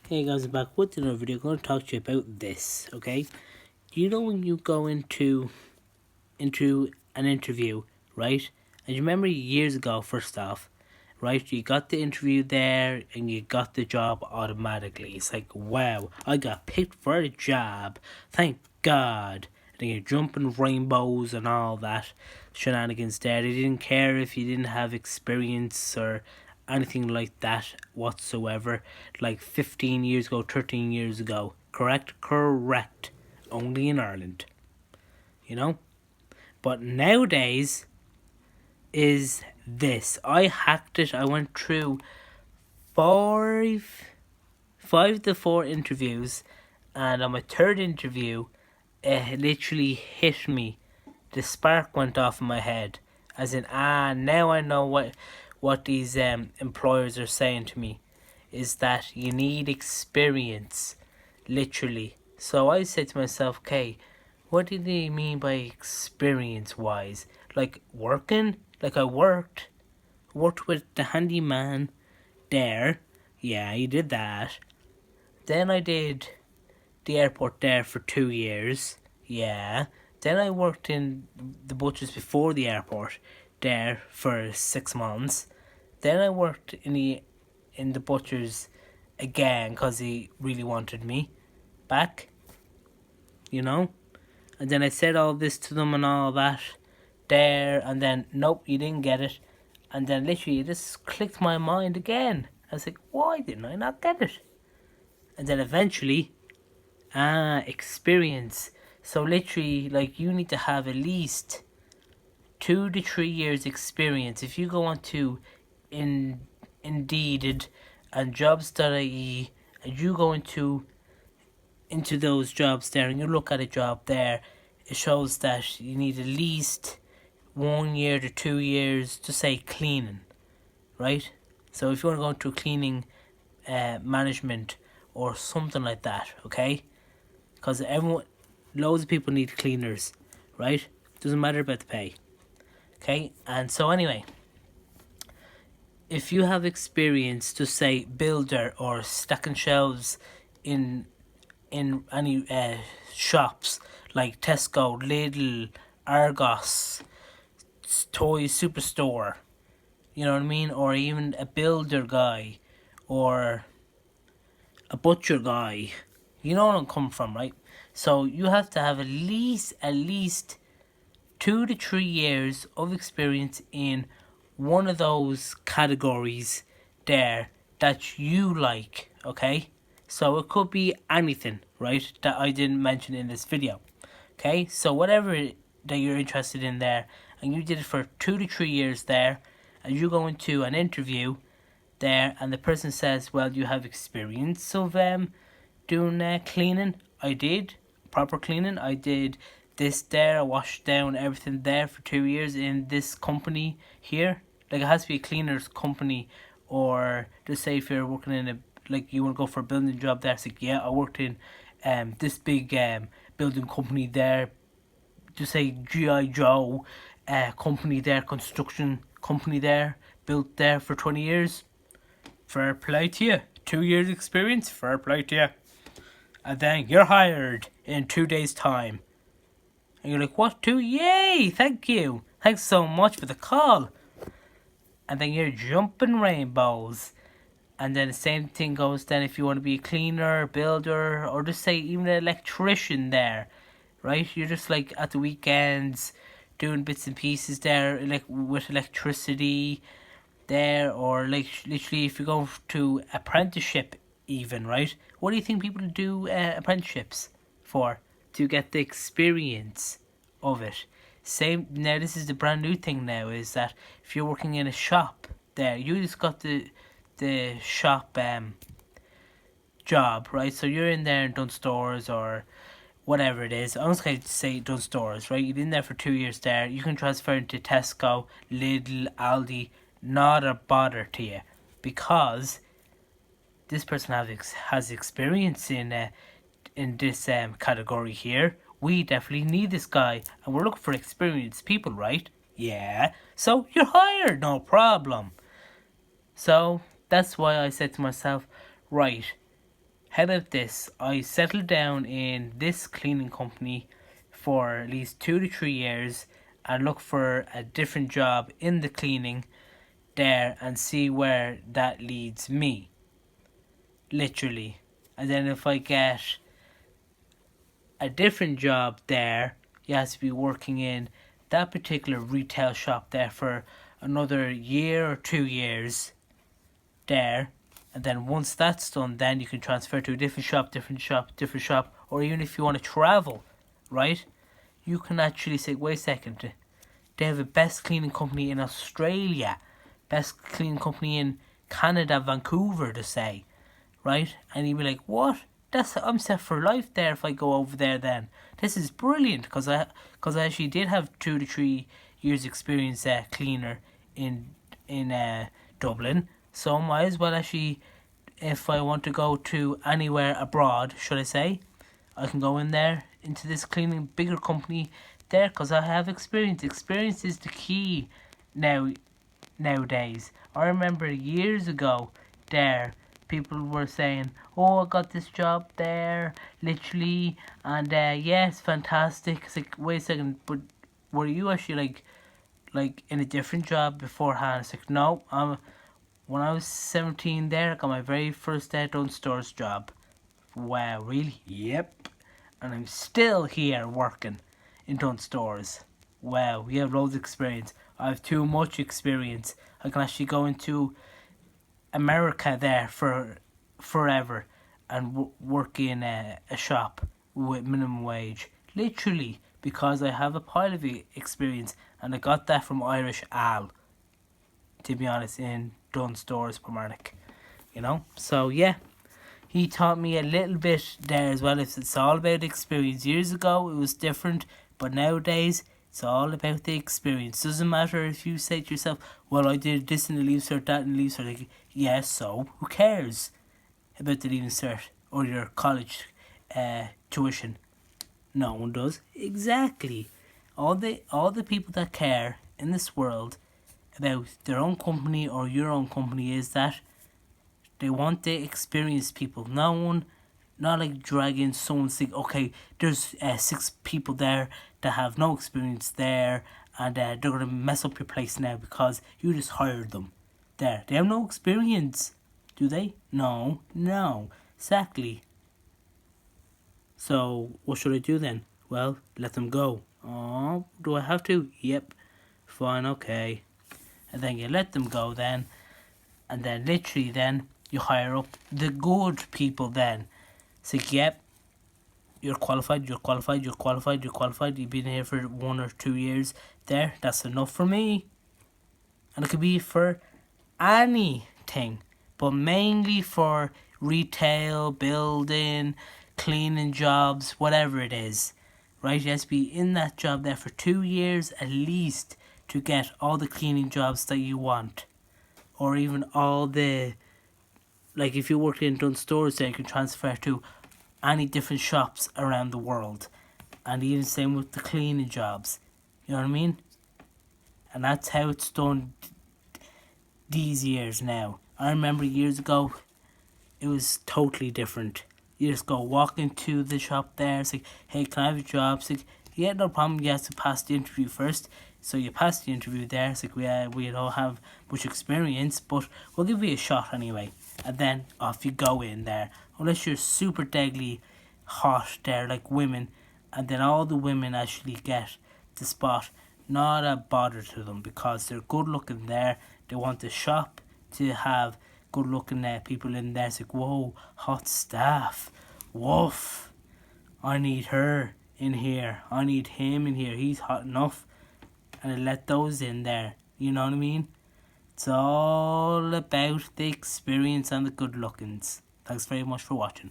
Hey guys, I'm back with another video. I'm going to talk to you about this, okay? You know when you go into an interview, right? And you remember years ago, first off, right? You got the interview there and you got the job automatically. It's like, wow, I got picked for a job. Thank God. And then you're jumping rainbows and all that shenanigans there. They didn't care if you didn't have experience or anything like that whatsoever. Like 15 years ago, 13 years ago. Correct? Correct. Only in Ireland. You know? But nowadays is this. I hacked it. I went through five five to four interviews, and on my third interview it literally hit me. The spark went off in my head. As in, now I know what these employers are saying to me is that you need experience, literally. So I said to myself, okay, what did they mean by experience wise? Like working? Like I worked with the handyman there. Yeah, he did that. Then I did the airport there for 2 years. Yeah. Then I worked in the butchers before the airport there for 6 months. Then I worked in the butchers again because he really wanted me back, you know. And then I said all this to them and all that there, and then nope, you didn't get it. And then literally it just clicked my mind again. I was like, why didn't I not get it? And then eventually, experience. So literally, like you need to have at least 2 to 3 years experience. If you go on to Indeed and jobs.ie and you go into those jobs there and you look at a job there, it shows that you need at least 1 year to 2 years to say cleaning, right? So if you want to go into cleaning management or something like that, okay? Because loads of people need cleaners, right? Doesn't matter about the pay, okay? And so anyway, if you have experience to say builder or stacking shelves in any shops like Tesco, Lidl, Argos, Toys Superstore, you know what I mean, or even a builder guy, or a butcher guy, you know where I'm coming from, right? So you have to have at least 2 to 3 years of experience in one of those categories there that you like, okay? So it could be anything, right, that I didn't mention in this video. Okay, so whatever that you're interested in there, and you did it for 2 to 3 years there, and you go into an interview there, and the person says, well, you have experience of doing cleaning. I did proper cleaning. I did this there. I washed down everything there for 2 years in this company here. Like it has to be a cleaner's company, or just say if you're working in a, like you want to go for a building job there. It's like, yeah, I worked in this big building company there. Just say GI Joe company there, construction company there, built there for 20 years. Fair play to you. 2 years experience, fair play to you. And then you're hired in 2 days' time. And you're like, what? Yay! Thank you. Thanks so much for the call. And then you're jumping rainbows. And then the same thing goes then if you want to be a cleaner, builder, or just say even an electrician there, right? You're just like at the weekends doing bits and pieces there, like with electricity there, or like literally if you go to apprenticeship even, right? What do you think people do apprenticeships for? To get the experience of it. Same now, this is the brand new thing now, is that if you're working in a shop there, you just got the shop job, right? So you're in there in Dunnes Stores or whatever it is. I'm just going to say Dunnes Stores, right? You've been there for 2 years there. You can transfer into Tesco, Lidl, Aldi. Not a bother to you, because this person has experience in this category here. We definitely need this guy, and we're looking for experienced people, right? Yeah. So you're hired, no problem. So that's why I said to myself, right, how about this? I settled down in this cleaning company for at least 2 to 3 years and look for a different job in the cleaning there and see where that leads me. Literally. And then if I get a different job there, you have to be working in that particular retail shop there for another year or 2 years there. And then once that's done, then you can transfer to a different shop, or even if you want to travel, right? You can actually say, wait a second, they have a best cleaning company in Australia, best cleaning company in Canada, Vancouver, to say, right? And you'd be like, what? I'm set for life there if I go over there then. This is brilliant, because I actually did have 2 to 3 years experience cleaner in Dublin. So might as well actually, if I want to go to anywhere abroad, should I say, I can go in there into this cleaning bigger company there, because I have experience. Experience is the key nowadays. I remember years ago there, people were saying, oh, I got this job there, literally, and yeah, it's fantastic. It's like, wait a second, but were you actually like in a different job beforehand? It's like, no, when I was 17 there, I got my very first Dunnes Stores job. Wow, really? Yep. And I'm still here working in Dunnes Stores. Wow, we have loads of experience. I have too much experience. I can actually go into America there for forever and work in a shop with minimum wage. Literally, because I have a pile of experience, and I got that from Irish Al, to be honest, in Dunnes Stores, Kilmarnock. So yeah, he taught me a little bit there as well. It's all about experience. Years ago it was different, but nowadays it's all about the experience. Doesn't matter if you say to yourself, well, I did this in the Leaving Cert, that in the Leaving Cert. Like, yeah, so who cares about the Leaving Cert or your college tuition? No one does. Exactly. All the people that care in this world about their own company or your own company is that they want the experienced people. Not like dragging someone, think, okay, there's 6 people there that have no experience there, and they're going to mess up your place now because you just hired them. They have no experience, do they? No, exactly. So what should I do then? Well, let them go. Oh, do I have to? Yep. Fine, okay. And then you let them go then, and then literally then you hire up the good people then. It's like, yep, you're qualified, you've been here for 1 or 2 years there, that's enough for me. And it could be for anything, but mainly for retail, building, cleaning jobs, whatever it is, right? You have to be in that job there for 2 years at least to get all the cleaning jobs that you want, or even all the, like if you work in Dunnes Stores there, you can transfer to any different shops around the world, and even same with the cleaning jobs, you know what I mean? And that's how it's done these years now. I remember years ago it was totally different. You just go walk into the shop there, it's like, hey, can I have a job? It's like, yeah, no problem, you have to pass the interview first. So you pass the interview there, it's like, we don't have much experience, but we'll give you a shot anyway. And then off you go in there, unless you're super deadly hot there, like women, and then all the women actually get the spot. Not a bother to them, because they're good looking there. They want the shop to have good looking people in there. It's like, whoa, hot staff, woof, I need her in here, I need him in here, he's hot enough. And I let those in there, you know what I mean? It's all about the experience and the good lookings. Thanks very much for watching.